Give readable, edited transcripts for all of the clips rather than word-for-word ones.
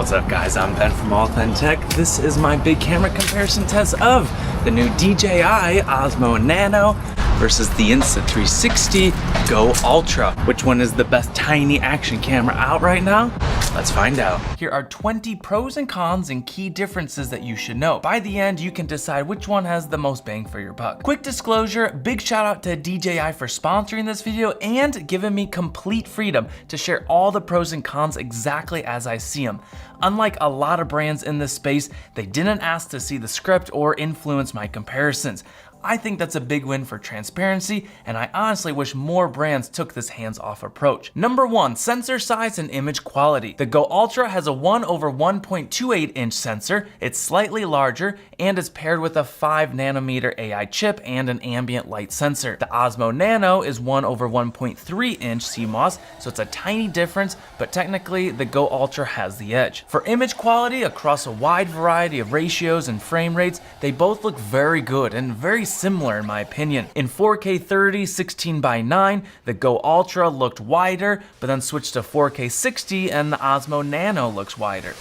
What's up guys, I'm Ben from Authentic. This is my big camera comparison test of the new DJI Osmo Nano versus the Insta360 GO Ultra. Which one is the best tiny action camera out right now? Let's find out. Here are 20 pros and cons and key differences that you should know. By the end, you can decide which one has the most bang for your buck. Quick disclosure, big shout out to DJI for sponsoring this video and giving me complete freedom to share all the pros and cons exactly as I see them. Unlike a lot of brands in this space, they didn't ask to see the script or influence my comparisons. I think that's a big win for transparency, and I honestly wish more brands took this hands-off approach. Number 1, sensor size and image quality. The GO Ultra has a 1/1.28 inch sensor, it's slightly larger, and is paired with a 5nm AI chip and an ambient light sensor. The Osmo Nano is 1/1.3 inch CMOS, so it's a tiny difference, but technically the GO Ultra has the edge. For image quality, across a wide variety of ratios and frame rates, they both look very good and very similar in my opinion. In 4K 30 16:9, the GO Ultra looked wider, but then switched to 4K 60 and the Osmo Nano looks wider.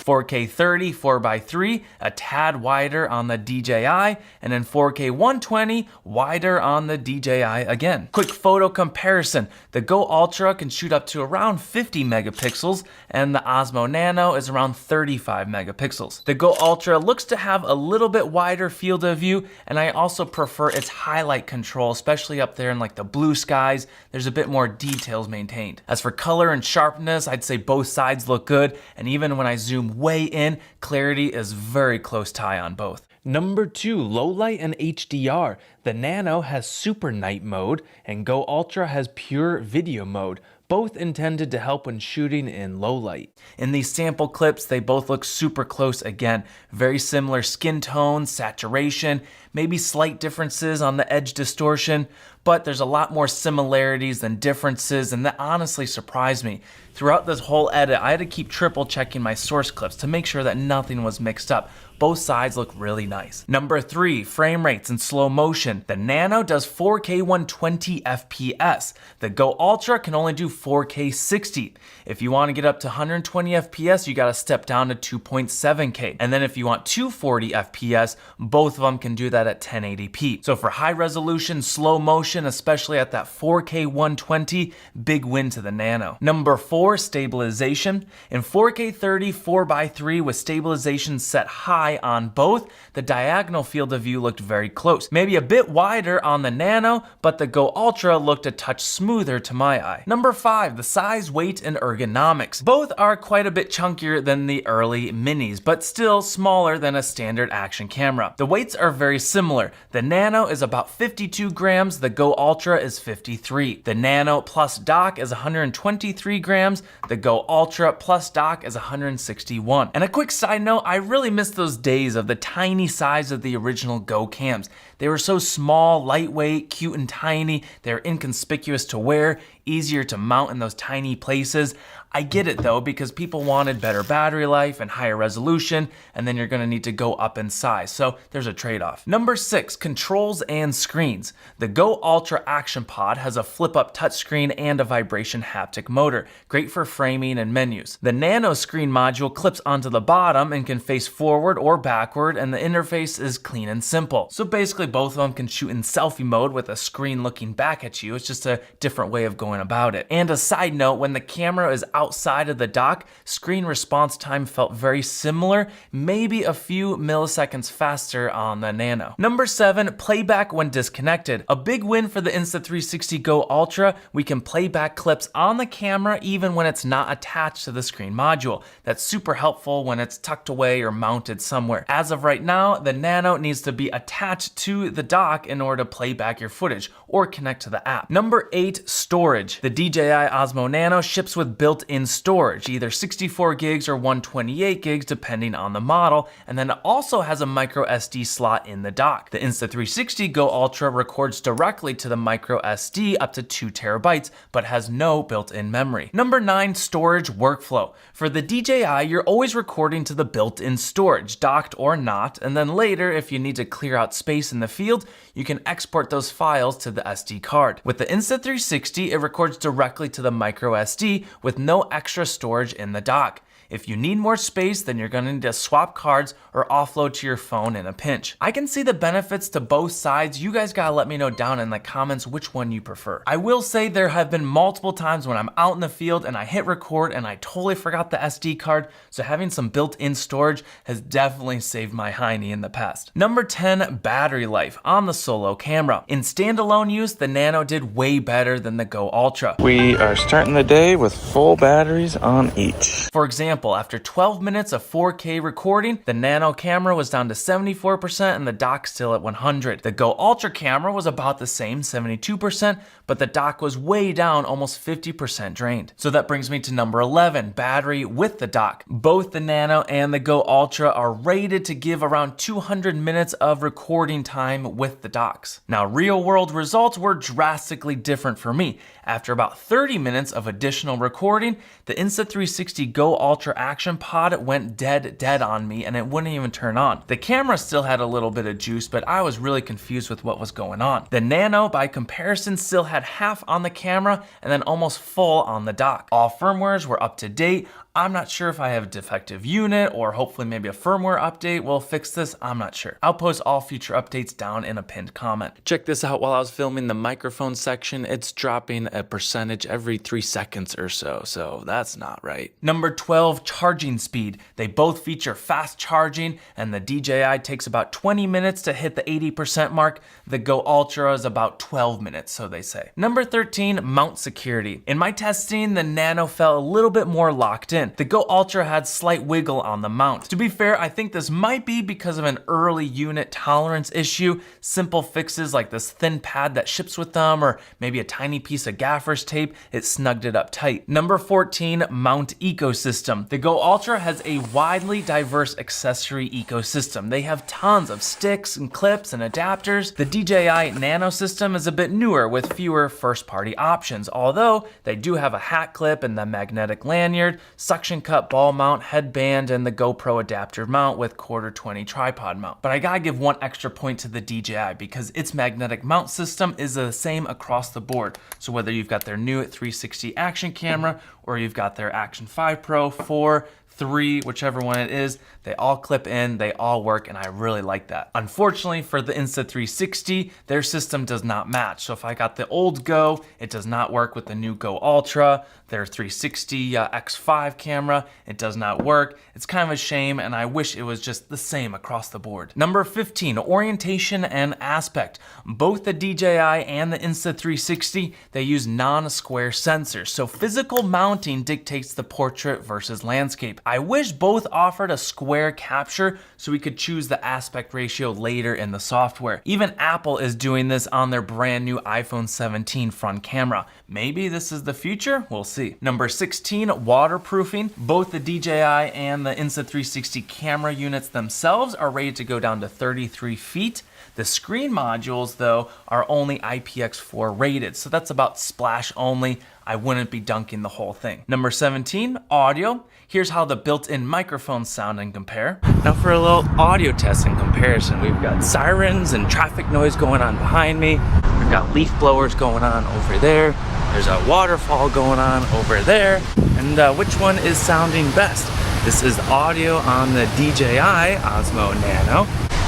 4K 30 4:3, a tad wider on the DJI, and then 4K 120, wider on the DJI again. Quick photo comparison. The GO Ultra can shoot up to around 50 megapixels, and the Osmo Nano is around 35 megapixels. The GO Ultra looks to have a little bit wider field of view, and I also prefer its highlight control, especially up there in like the blue skies. There's a bit more details maintained. As for color and sharpness, I'd say both sides look good, and even when I zoom way in, clarity is very close tie on both. Number 2, low light and HDR. The Nano has super night mode and GO Ultra has pure video mode, both intended to help when shooting in low light. In these sample clips, they both look super close again. Very similar skin tone, saturation, maybe slight differences on the edge distortion, but there's a lot more similarities than differences, and that honestly surprised me. Throughout this whole edit, I had to keep triple checking my source clips to make sure that nothing was mixed up. Both sides look really nice. Number 3, frame rates and slow motion. The Nano does 4K 120 FPS. The GO Ultra can only do 4K 60. If you want to get up to 120 FPS, you gotta step down to 2.7K. And then if you want 240 FPS, both of them can do that at 1080p. So for high resolution, slow motion, especially at that 4K 120, big win to the Nano. Number 4, stabilization. In 4K 30 4:3 with stabilization set high on both, the diagonal field of view looked very close. Maybe a bit wider on the Nano, but the GO Ultra looked a touch smoother to my eye. Number 5, the size, weight, and ergonomics. Both are quite a bit chunkier than the early minis, but still smaller than a standard action camera. The weights are very similar. The Nano is about 52 grams, the GO Ultra is 53. The Nano plus dock is 123 grams, the GO Ultra plus dock is 161. And a quick side note, I really miss those days of the tiny size of the original GO cams. They were so small, lightweight, cute and tiny. They're inconspicuous to wear, easier to mount in those tiny places. I get it though, because people wanted better battery life and higher resolution, and then you're gonna need to go up in size, so there's a trade-off. Number 6, controls and screens. The GO Ultra Action Pod has a flip-up touchscreen and a vibration haptic motor, great for framing and menus. The Nano screen module clips onto the bottom and can face forward or backward, and the interface is clean and simple. So basically both of them can shoot in selfie mode with a screen looking back at you. It's just a different way of going about it. And a side note, when the camera is outside of the dock, screen response time felt very similar, maybe a few milliseconds faster on the Nano. Number 7, playback when disconnected. A big win for the Insta360 GO Ultra. We can play back clips on the camera even when it's not attached to the screen module. That's super helpful when it's tucked away or mounted somewhere. As of right now, the Nano needs to be attached to the dock in order to play back your footage or connect to the app. Number 8, storage. The DJI Osmo Nano ships with built-in storage, either 64 gigs or 128 gigs depending on the model, and then it also has a micro SD slot in the dock. The Insta360 GO Ultra records directly to the micro SD up to 2 terabytes, but has no built-in memory. Number 9, storage workflow. For the DJI, you're always recording to the built-in storage. docked or not, and then later, if you need to clear out space in the field, you can export those files to the SD card. With the Insta360, it records directly to the micro SD with no extra storage in the dock. If you need more space, then you're going to need to swap cards or offload to your phone in a pinch. I can see the benefits to both sides. You guys gotta let me know down in the comments which one you prefer. I will say there have been multiple times when I'm out in the field and I hit record and I totally forgot the SD card, so having some built-in storage has definitely saved my hiney in the past. Number 10, battery life on the solo camera. In standalone use, the Nano did way better than the Go Ultra. We are starting the day with full batteries on each. For example, after 12 minutes of 4K recording, the Nano camera was down to 74% and the dock still at 100. The Go Ultra camera was about the same, 72%, but the dock was way down, almost 50% drained. So that brings me to number 11, battery with the dock. Both the Nano and the Go Ultra are rated to give around 200 minutes of recording time with the docks. Now, real world results were drastically different for me. After about 30 minutes of additional recording, the Insta360 GO Ultra Action Pod went dead on me and it wouldn't even turn on. The camera still had a little bit of juice, but I was really confused with what was going on. The Nano, by comparison, still had half on the camera and then almost full on the dock. All firmwares were up to date. I'm not sure if I have a defective unit or hopefully maybe a firmware update will fix this. I'm not sure. I'll post all future updates down in a pinned comment. Check this out while I was filming the microphone section. It's dropping a percentage every 3 seconds or so, so that's not right. Number 12, charging speed. They both feature fast charging and the DJI takes about 20 minutes to hit the 80% mark. The Go Ultra is about 12 minutes, so they say. Number 13, mount security. In my testing, the Nano felt a little bit more locked in. The Go Ultra had slight wiggle on the mount. To be fair, I think this might be because of an early unit tolerance issue. Simple fixes like this thin pad that ships with them, or maybe a tiny piece of gaffer's tape, it snugged it up tight. Number 14, mount ecosystem. The Go Ultra has a widely diverse accessory ecosystem. They have tons of sticks and clips and adapters. The DJI Nano system is a bit newer with fewer first-party options, although they do have a hat clip and the magnetic lanyard, suction cup ball mount, headband, and the GoPro adapter mount with 1/4-20 tripod mount. But I gotta give one extra point to the DJI because its magnetic mount system is the same across the board. So whether you've got their new 360 action camera or you've got their Action 5 Pro, 4, 3, whichever one it is, they all clip in, they all work, and I really like that. Unfortunately for the Insta360, their system does not match. So if I got the old Go, it does not work with the new Go Ultra. Their 360 X5 camera, it does not work. It's kind of a shame, and I wish it was just the same across the board. Number 15, orientation and aspect. Both the DJI and the Insta360, they use non-square sensors. So physical mounting dictates the portrait versus landscape. I wish both offered a square capture so we could choose the aspect ratio later in the software. Even Apple is doing this on their brand new iPhone 17 front camera. Maybe this is the future? We'll see. Number 16, waterproofing. Both the DJI and the Insta360 camera units themselves are rated to go down to 33 feet. The screen modules, though, are only IPX4 rated, so that's about splash only. I wouldn't be dunking the whole thing. Number 17, audio. Here's how the built-in microphones sound and compare. Now for a little audio test and comparison, we've got sirens and traffic noise going on behind me. We've got leaf blowers going on over there. There's a waterfall going on over there. And which one is sounding best? This is audio on the DJI Osmo Nano,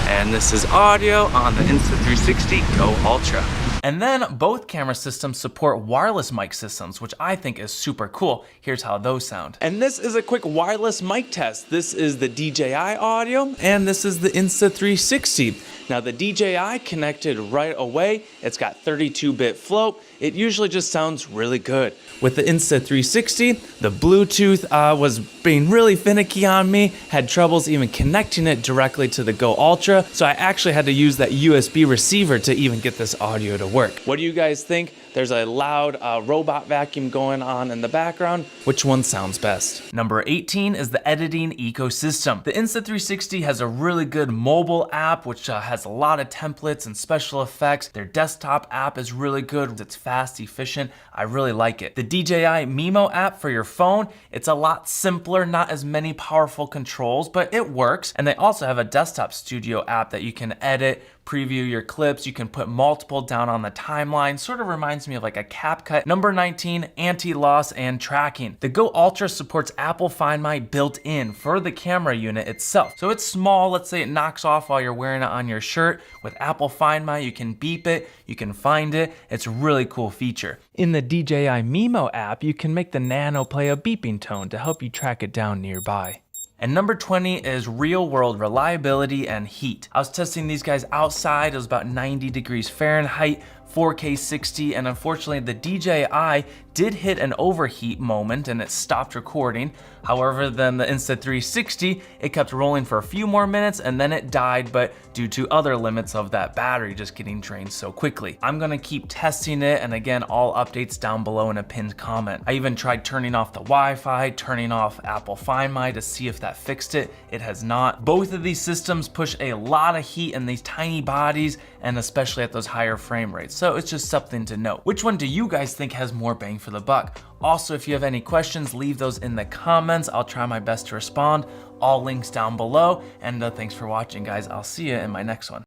and this is audio on the Insta360 GO Ultra. And then both camera systems support wireless mic systems, which I think is super cool. Here's how those sound. And this is a quick wireless mic test. This is the DJI audio, and this is the Insta360. Now the DJI connected right away. It's got 32-bit float. It usually just sounds really good. With the Insta360, the Bluetooth was being really finicky on me, had troubles even connecting it directly to the Go Ultra, so I actually had to use that USB receiver to even get this audio to work. What do you guys think? There's a loud robot vacuum going on in the background. Which one sounds best? Number 18 is the editing ecosystem. The Insta360 has a really good mobile app, which has a lot of templates and special effects. Their desktop app is really good. It's fast, efficient. I really like it. The DJI Mimo app for your phone, it's a lot simpler, not as many powerful controls, but it works. And they also have a desktop studio app that you can edit, preview your clips. You can put multiple down on the timeline. Sort of reminds me of like a CapCut. Number 19, anti-loss and tracking. The Go Ultra supports Apple Find My built in for the camera unit itself. So it's small. Let's say it knocks off while you're wearing it on your shirt. With Apple Find My, you can beep it, you can find it. It's a really cool feature. In the DJI Mimo app, you can make the Nano play a beeping tone to help you track it down nearby. And number 20 is real world reliability and heat. I was testing these guys outside. It was about 90 degrees Fahrenheit, 4K 60, and unfortunately the DJI did hit an overheat moment and it stopped recording. However, then the Insta360, it kept rolling for a few more minutes and then it died, but due to other limits of that battery just getting drained so quickly. I'm gonna keep testing it, and again, all updates down below in a pinned comment. I even tried turning off the Wi-Fi, turning off Apple Find My to see if that fixed it. It has not. Both of these systems push a lot of heat in these tiny bodies, and especially at those higher frame rates. So it's just something to note. Which one do you guys think has more bang for the buck? Also, if you have any questions, leave those in the comments. I'll try my best to respond. All links down below. And thanks for watching, guys. I'll see you in my next one.